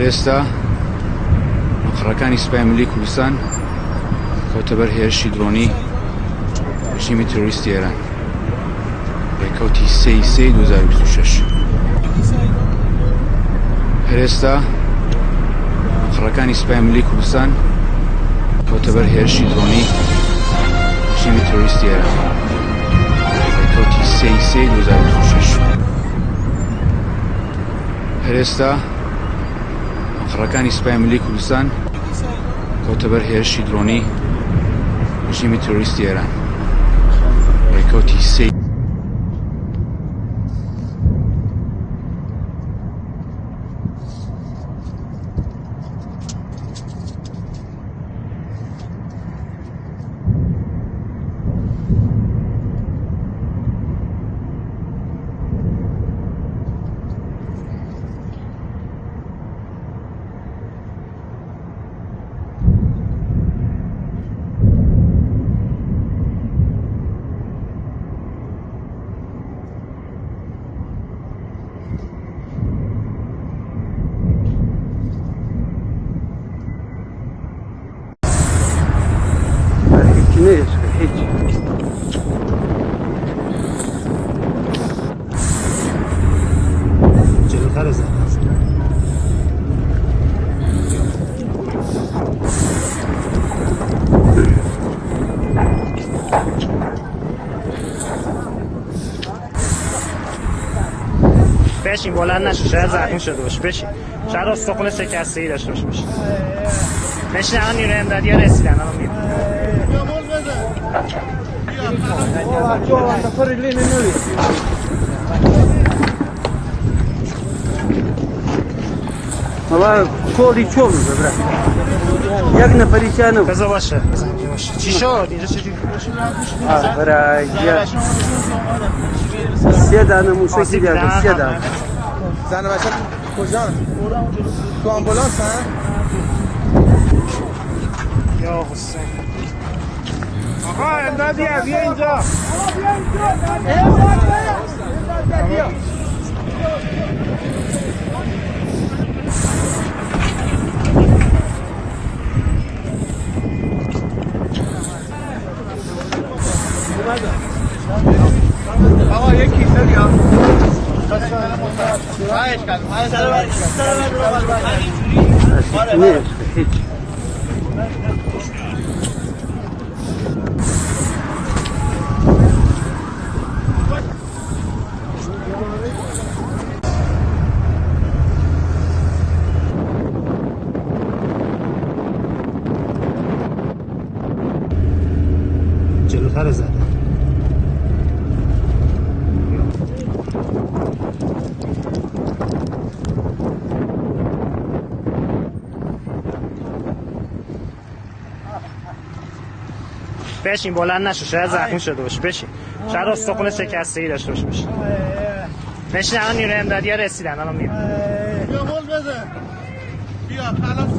هێستا مەقڕەکانی سوپای ملی کوردستان کەوتە بەر هێرشی درۆنی ڕژیمی تۆریستی ئێران ڕێکەوتی 3/3/2026 هێستا مەقڕەکانی سوپای ملی کوردستان کەوتە بەر هێرشی درۆنی ڕژیمی تۆریستی ئێران ڕێکەوتی 3/3/2026 هێستا مەقڕەکانی سوپای ملی کوردستان کەوتە بەر هێرشی درۆنی ڕژیمی تۆریستی ئێران ڕێکەوتی 3. ليش هيك جل خرز بشین بلند نشو شاید زخمی شده باشه بشین شاید استخون شکستگی داشته باشه بشین الان نیروی امدادی ها رسیدن الان میرن والله كولي چون ببره یک نفری چانو بذار باشه چی شد اینجا چجوری برای سه دانه موسیقی بیاد سه دانه زن و بچه کجان؟ تو آمبولانس ها؟ یا حسین آقا امدادیه بیا اینجا آقا بیا اینجا آقا یک کیسه بیا ليش هيك جلوتر زده بشین بلند نشو شاید زخمی شده باشه بشین شاید استخون شکستگی داشته باشه بشین الان نیروی امدادی ها رسیدن الان میرن بیا مول بزن بیا خلاص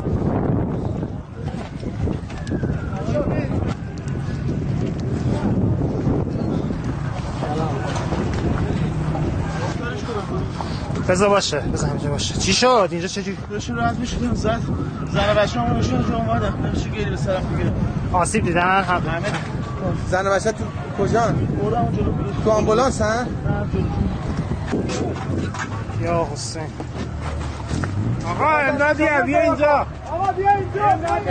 بذار باشه بذار اینجا باشه چی شد اینجا چجوری بشین راحت میشدیم زن و بچه همون بشین اینجا اومدن نمیشه گیری به سرم بگیرم آسیب دیدن همه زن و بچه تو کجان؟ تو آمبولانس ها؟ یا حسین آقا امدادیه بیا اینجا آقا بیا اینجا امداد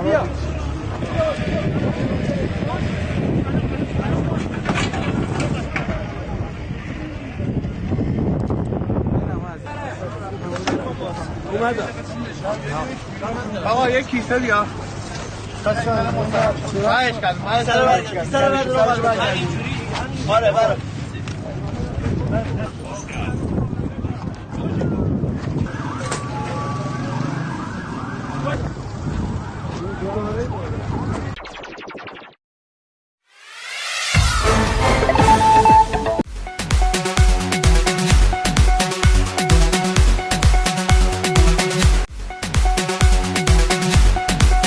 بیا اومدم آقا یک کیسه بیا خواهش کردم آره